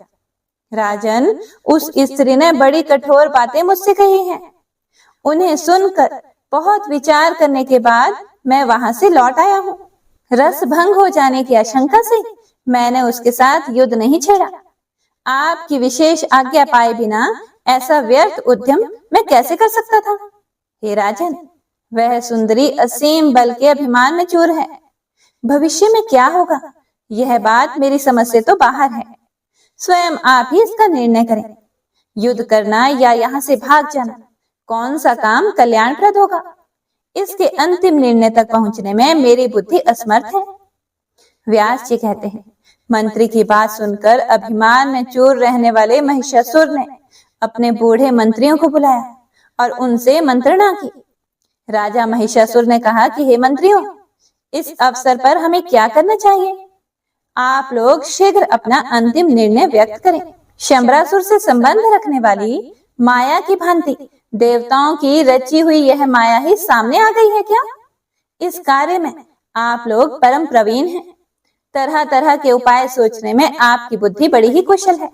राजन, उस स्त्री ने बड़ी कठोर बातें मुझसे कही हैं। उन्हें सुनकर बहुत विचार करने के बाद मैं वहां से लौट आया हूँ। रस भंग हो जाने की आशंका से मैंने उसके साथ युद्ध नहीं छेड़ा। आपकी विशेष आज्ञा पाए बिना ऐसा व्यर्थ उद्यम मैं कैसे कर सकता था? हे राजन, वह सुंदरी असीम बल के अभिमान में चूर है। भविष्य में क्या होगा, यह बात मेरी समझ से तो बाहर है। स्वयं आप ही इसका निर्णय करें। युद्ध करना या यहाँ से भाग जाना, कौन सा काम कल्याणप्रद होगा? इसके अंतिम निर्णय तक पहुंचने में मेरी बुद्धि असमर्थ है। व्यास जी कहते हैं, मंत्री की बात सुनकर अभिमान में चूर रहने वाले महिषासुर ने अपने बूढ़े मंत्रियों को बुलाया और उनसे मंत्रणा की। राजा महिषासुर ने कहा कि हे मंत्रियों, इस अवसर पर हमें क्या करना चाहिए? आप लोग शीघ्र अपना अंतिम निर्णय व्यक्त करें। शंबरासुर से संबंध रखने वाली माया की भांति देवताओं की रची हुई यह माया ही सामने आ गई है क्या? इस कार्य में आप लोग परम प्रवीण हैं। तरह तरह के उपाय सोचने में आपकी बुद्धि बड़ी ही कुशल है।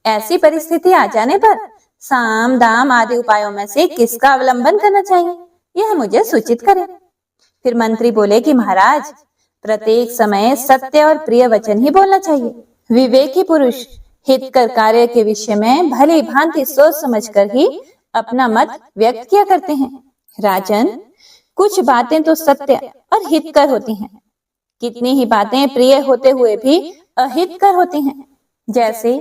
ऐसी परिस्थिति आ जाने पर साम दाम आदि उपायों में से किसका अवलंबन करना चाहिए, यह मुझे सूचित करें। फिर मंत्री बोले कि महाराज, प्रत्येक समय सत्य और प्रिय वचन ही बोलना चाहिए। विवेकी पुरुष हितकर कार्य के विषय में भली भांति सोच समझकर ही अपना मत व्यक्त किया करते हैं। राजन, कुछ बातें तो सत्य और हितकर होती हैं, कितनी ही बातें प्रिय होते हुए भी अहितकर होती हैं। जैसे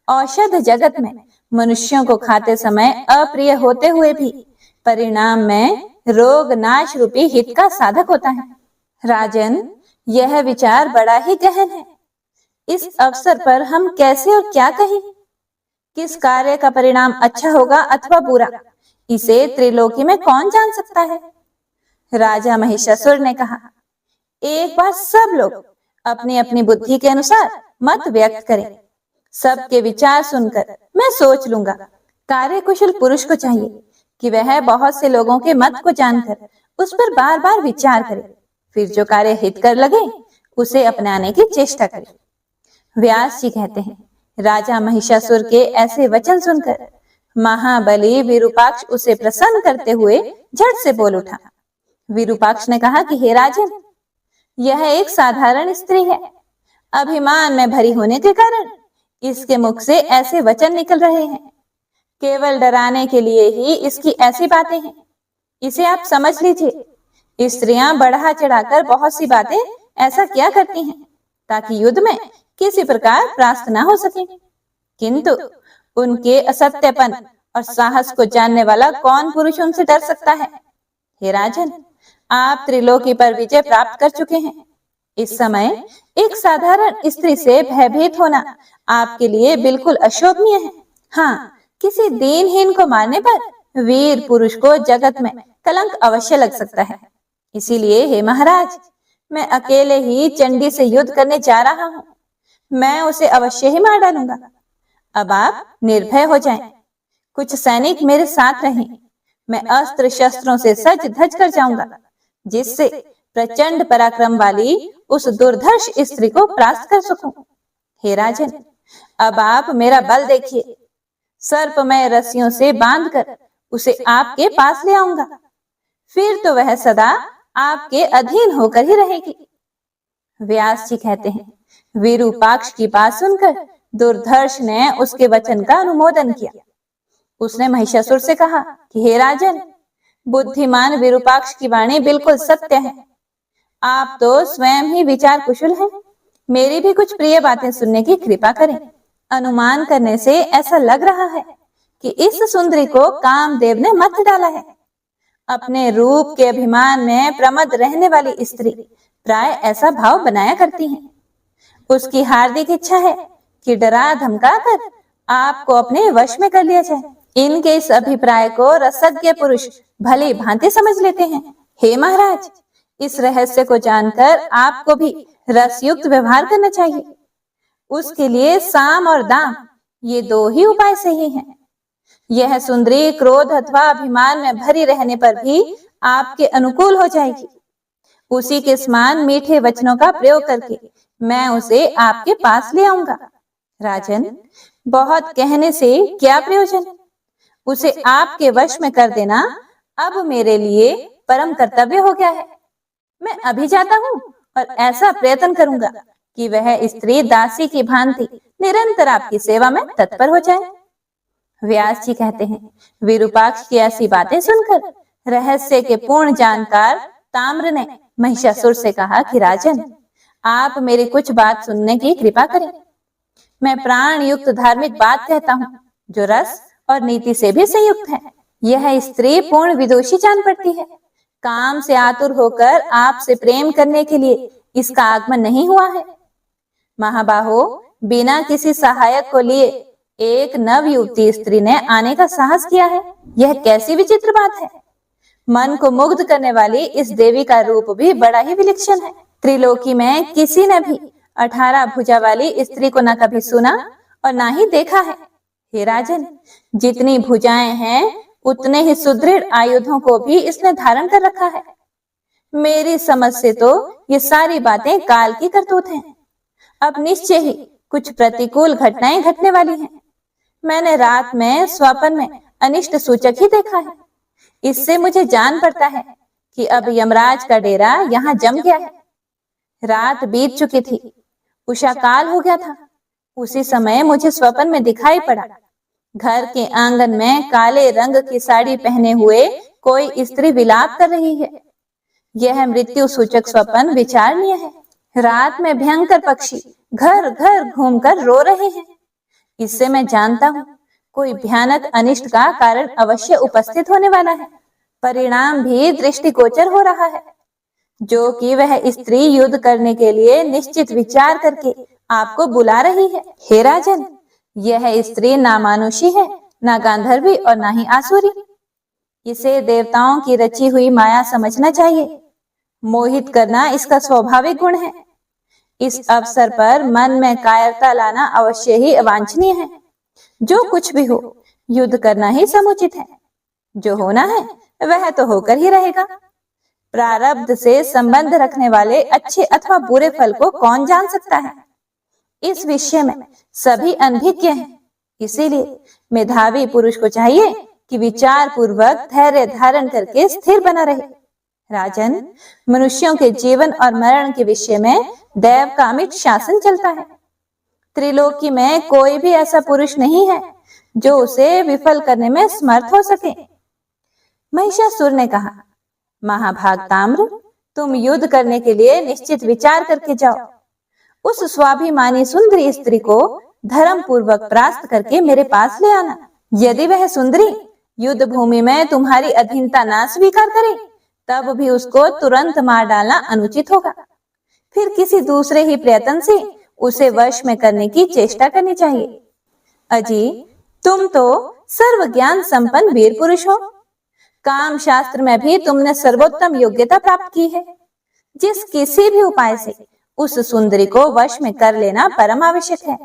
औषध जगत में मनुष्यों को खाते समय अप्रिय होते हुए भी परिणाम में रोग नाश रूपी हित का साधक होता है। राजन, यह विचार बड़ा ही गहन है। इस अवसर पर हम कैसे और क्या कहें? किस कार्य का परिणाम अच्छा होगा अथवा बुरा, इसे त्रिलोकी में कौन जान सकता है? राजा महिषासुर ने कहा, एक बार सब लोग अपनी अपनी बुद्धि के अनुसार मत व्यक्त करें। सबके विचार सुनकर मैं सोच लूंगा। कार्यकुशल पुरुष को चाहिए कि वह बहुत से लोगों के मत को जानकर उस पर बार बार विचार करे, फिर जो कार्य हितकर लगे उसे अपनाने की चेष्टा करे। व्यास जी कहते हैं, राजा महिषासुर के ऐसे वचन सुनकर महाबली विरूपाक्ष उसे प्रसन्न करते हुए झट से बोल उठा। विरूपाक्ष ने कहा कि हे राजन, यह एक साधारण स्त्री है। अभिमान में भरी होने के कारण इसके मुख से ऐसे वचन निकल रहे हैं। केवल डराने के लिए ही इसकी ऐसी बातें हैं। इसे आप समझ लीजिए। स्त्रियां बढ़ा चढ़ाकर बहुत सी बातें ऐसा क्या करती हैं ताकि युद्ध में किसी प्रकार परास्त न हो सके, किंतु उनके असत्यपन और साहस को जानने वाला कौन पुरुष उनसे डर सकता है? हे राजन, आप त्रिलोकी पर विजय प्राप्त कर चुके हैं। इस समय एक साधारण स्त्री से भयभीत होना आपके लिए बिल्कुल अशोभनीय है। हाँ, किसी दीनहीन को मारने पर वीर पुरुष को जगत में कलंक अवश्य लग सकता है। इसीलिए हे महाराज, मैं अकेले ही चंडी से युद्ध करने जा रहा हूँ। मैं उसे अवश्य ही मार डालूंगा। अब आप निर्भय हो जाएं। कुछ सैनिक मेरे साथ रहें। मैं अस्त्र शस्त्रों से सज धज कर जाऊंगा, जिससे प्रचंड पराक्रम वाली उस दुर्धर्ष स्त्री को परास्त कर सकूं। हे राजन, अब आप मेरा बल देखिए। सर्पमय रस्सियों से बांधकर उसे आपके पास ले आऊंगा। फिर तो वह सदा आपके अधीन होकर ही रहेगी। व्यास जी कहते हैं, विरूपाक्ष की बात सुनकर दुर्धर्ष ने उसके वचन का अनुमोदन किया। उसने महिषासुर से कहा कि हे राजन, बुद्धिमान विरूपाक्ष की वाणी बिल्कुल सत्य है। आप तो स्वयं ही विचार कुशल हैं। मेरी भी कुछ प्रिय बातें सुनने की कृपा करें। अनुमान करने से ऐसा लग रहा है कि इस सुंदरी को कामदेव ने मत डाला है। अपने रूप के अभिमान में प्रमद रहने वाली स्त्री प्राय ऐसा भाव बनाया करती हैं। उसकी हार्दिक इच्छा है कि डरा धमका कर आपको अपने वश में कर लिया जाए। इनके इस अभिप्राय को रसज्ञ पुरुष भली भांति समझ लेते हैं। हे महाराज, इस रहस्य को जानकर आपको भी रसयुक्त व्यवहार करना चाहिए। उसके लिए साम और दाम, ये दो ही उपाय सही हैं। यह सुंदरी क्रोध अथवा अभिमान में भरी रहने पर भी आपके अनुकूल हो जाएगी। उसी के समान मीठे वचनों का प्रयोग करके मैं उसे आपके पास ले आऊंगा। राजन, बहुत कहने से क्या प्रयोजन? उसे आपके वश में कर देना अब मेरे लिए परम कर्तव्य हो गया है। मैं अभी जाता हूँ और ऐसा प्रयत्न करूंगा कि वह स्त्री दासी की भांति निरंतर आपकी सेवा में तत्पर हो जाए। व्यास जी कहते हैं, विरूपाक्ष की ऐसी बातें सुनकर रहस्य के पूर्ण जानकार ताम्र ने महिषासुर से कहा कि राजन, आप मेरी कुछ बात सुनने की कृपा करें। मैं प्राण युक्त धार्मिक बात कहता हूँ, जो रस और नीति से भी संयुक्त है। यह स्त्री पूर्ण विदुषी जान पड़ती है। काम से आतुर होकर आपसे प्रेम करने के लिए इसका आगमन नहीं हुआ है। महाबाहो, बिना किसी सहायक को लिए एक नव युवती स्त्री ने आने का साहस किया है। यह कैसी विचित्र बात है। मन को मुग्ध करने वाली इस देवी का रूप भी बड़ा ही विलक्षण है। त्रिलोकी में किसी ने भी 18 भुजा वाली स्त्री को न कभी सुना और ना ही देखा है। हे राजन, जितनी भुजाएं हैं उतने ही सुदृढ़ आयुधों को भी इसने धारण कर रखा है। मेरी समझ से तो ये सारी बातें काल की करतूत हैं। अब निश्चय ही कुछ प्रतिकूल घटनाएं घटने वाली हैं। मैंने रात में स्वप्न में अनिष्ट सूचक ही देखा है। इससे मुझे जान पड़ता है कि अब यमराज का डेरा यहाँ जम गया है। रात बीत चुकी थी, उषा काल हो गया था। उसी समय मुझे स्वप्न में दिखाई पड़ा, घर के आंगन में काले रंग की साड़ी पहने हुए कोई स्त्री विलाप कर रही है। यह मृत्यु सूचक स्वप्न विचारणीय है। रात में भयंकर पक्षी घर घर घूमकर रो रहे हैं। इससे मैं जानता हूँ कोई भयानक अनिष्ट का कारण अवश्य उपस्थित होने वाला है। परिणाम भी दृष्टिगोचर हो रहा है, जो कि वह स्त्री युद्ध करने के लिए निश्चित विचार करके आपको बुला रही है। हे राजन, यह स्त्री ना मानुषी है, ना गांधर्वी और ना ही आसुरी। इसे देवताओं की रची हुई माया समझना चाहिए। मोहित करना इसका स्वाभाविक गुण है। इस अवसर पर मन में कायरता लाना अवश्य ही अवांछनीय है। जो कुछ भी हो, युद्ध करना ही समुचित है। जो होना है वह तो होकर ही रहेगा। प्रारब्ध से संबंध रखने वाले अच्छे अथवा बुरे फल को कौन जान सकता है। इस विषय में सभी अनभिज्ञ हैं। इसीलिए मेधावी पुरुष को चाहिए कि विचार पूर्वक धैर्य धारण करके स्थिर बना रहे। राजन, मनुष्यों के जीवन और मरण के विषय में दैव का अमिट शासन चलता है। त्रिलोकी में कोई भी ऐसा पुरुष नहीं है जो उसे विफल करने में समर्थ हो सके। महिषासुर ने कहा, महाभाग ताम्र, तुम युद्ध करने के लिए निश्चित विचार करके जाओ। उस स्वाभिमानी सुंदरी स्त्री को धर्म पूर्वक परास्त करके मेरे पास ले आना। यदि वह सुंदरी युद्ध भूमि में तुम्हारी अधीनता ना स्वीकार करे, तब भी उसको तुरंत मार डालना अनुचित होगा। फिर किसी दूसरे ही प्रयत्न से उसे वश में करने की चेष्टा करनी चाहिए। अजी, तुम तो सर्व ज्ञान संपन्न वीर पुरुष हो। काम शास्त्र में भी तुमने सर्वोत्तम योग्यता प्राप्त की है। जिस किसी भी उपाय से उस सुंदरी को वश में कर लेना परम आवश्यक है।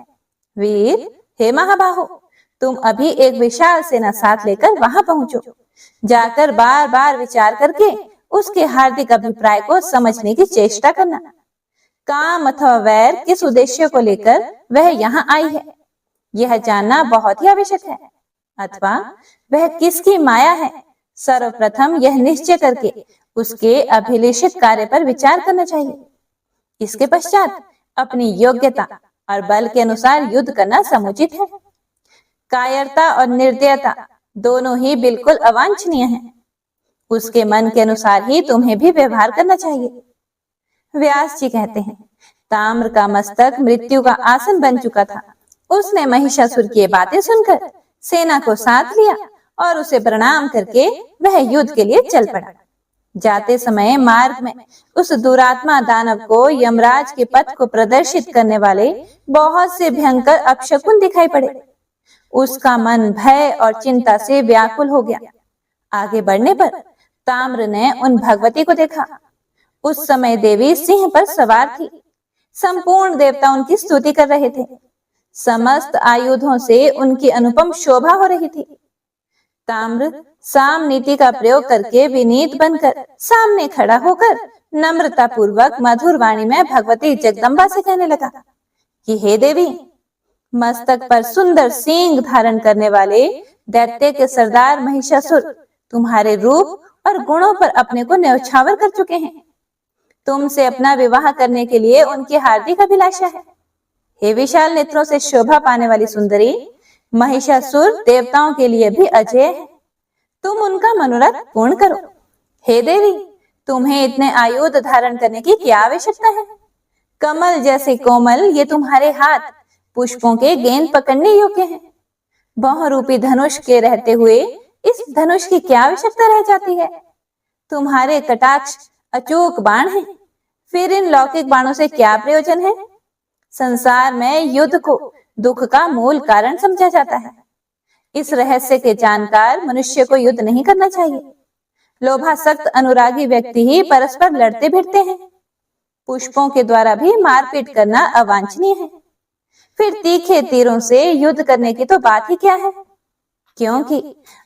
वीर, हे महाबाहो, तुम अभी एक विशाल सेना साथ लेकर वहां पहुंचो। जाकर बार बार विचार करके उसके हार्दिक अभिप्राय को समझने की चेष्टा करना। काम अथवा वैर किस उद्देश्य को लेकर वह यहाँ आई है, यह जानना बहुत ही आवश्यक है। अथवा वह किसकी माया है, सर्वप्रथम यह निश्चय करके उसके अभिलेषित कार्य पर विचार करना चाहिए। इसके पश्चात अपनी योग्यता और बल के अनुसार युद्ध करना समुचित है। कायरता और निर्दयता दोनों ही बिल्कुल अवांछनीय हैं। उसके मन के अनुसार ही तुम्हें भी व्यवहार करना चाहिए। व्यास जी कहते हैं, ताम्र का मस्तक मृत्यु का आसन बन चुका था। उसने महिषासुर की बातें सुनकर सेना को साथ लिया और उसे प्रणाम करके वह युद्ध के लिए चल पड़ा। जाते समय मार्ग में उस दुरात्मा दानव को यमराज के पथ को प्रदर्शित करने वाले बहुत से भयंकर अपशकुन दिखाई पड़े। उसका मन भय और चिंता से व्याकुल हो गया। आगे बढ़ने पर ताम्र ने उन भगवती को देखा। उस समय देवी सिंह पर सवार थी। संपूर्ण देवता उनकी स्तुति कर रहे थे। समस्त आयुधों से उनकी अनुपम शोभा हो रही थी। ताम्र साम नीति का प्रयोग करके विनीत बनकर सामने खड़ा होकर नम्रता पूर्वक मधुर वाणी में भगवती जगदम्बा से कहने लगा कि हे देवी, मस्तक पर सुंदर सींग धारण करने वाले दैत्य के सरदार महिषासुर तुम्हारे रूप और गुणों पर अपने को न्यौछावर कर चुके हैं। तुमसे अपना विवाह करने के लिए उनकी हार्दिक अभिलाषा है। हे विशाल नेत्रों से शोभा पाने वाली सुंदरी, महिषासुर देवताओं के लिए भी अजय है। तुम उनका मनोरथ पूर्ण करो। हे देवी, तुम्हें इतने आयुध धारण करने की क्या आवश्यकता है? कमल जैसे कोमल ये तुम्हारे हाथ पुष्पों के गेंद पकड़ने योग्य हैं। बहुरूपी धनुष के रहते हुए इस धनुष की क्या आवश्यकता रह जाती है? तुम्हारे कटाक्ष अचूक बाण हैं, फिर इन लौकिक बाणों से क्या प्रयोजन है? संसार में युद्ध को दुख का मूल कारण समझा जाता है। इस रहस्य के जानकार मनुष्य को युद्ध नहीं करना चाहिए। लोभासक्त अनुरागी व्यक्ति ही परस्पर लड़ते भिड़ते हैं। पुष्पों के द्वारा भी मारपीट करना अवांछनीय है। फिर तीखे तीरों से युद्ध करने की तो बात ही क्या है? क्योंकि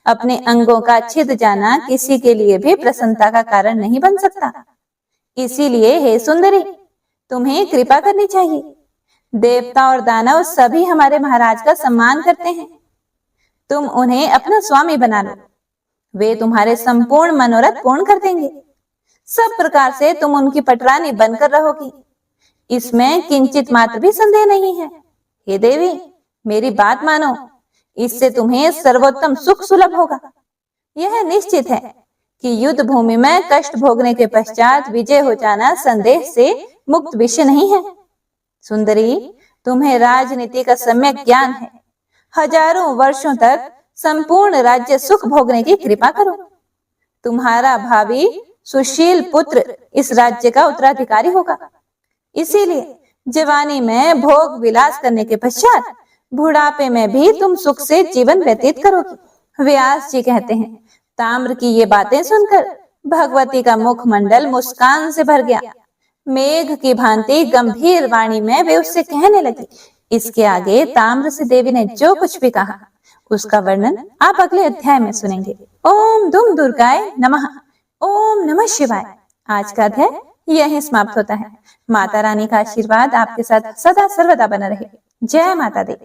अपने अंगों का छिद जाना किसी के लिए भी प्रसन्नता का कारण नहीं बन सकता। इसीलिए हे सुंदरी, तुम्हें कृपा करनी चाहिए। देवता और दानव सभी हमारे महाराज का सम्मान करते हैं। तुम उन्हें अपना स्वामी बना लो। वे तुम्हारे संपूर्ण मनोरथ पूर्ण कर देंगे। सब प्रकार से तुम उनकी पटरानी बनकर रहोगी। इसमें किंचित मात्र भी संदेह नहीं है। हे देवी, मेरी बात मानो, इससे तुम्हें सर्वोत्तम सुख सुलभ होगा। यह निश्चित है कि युद्ध भूमि में कष्ट भोगने के पश्चात विजय हो जाना संदेह से मुक्त विषय नहीं है। सुंदरी, तुम्हें राजनीति का सम्यक ज्ञान है। हजारों वर्षों तक संपूर्ण राज्य सुख भोगने की कृपा करो। तुम्हारा भावी सुशील पुत्र इस राज्य का उत्तराधिकारी होगा। इसीलिए जवानी में भोग विलास करने के पश्चात बुढ़ापे में भी तुम सुख से जीवन व्यतीत करोगी। व्यास जी कहते हैं, ताम्र की ये बातें सुनकर भगवती का मुखमंडल मुस्कान से भर गया। मेघ की भांति गंभीर वाणी में वे उससे कहने लगी। इसके आगे ताम्र से देवी ने जो कुछ भी कहा उसका वर्णन आप अगले अध्याय में सुनेंगे। ओम दुम दुर्गाय नमः। ओम नमः शिवाय। आज का अध्याय यहीं समाप्त होता है। माता रानी का आशीर्वाद आपके साथ सदा सर्वदा बना रहे। जय माता दी।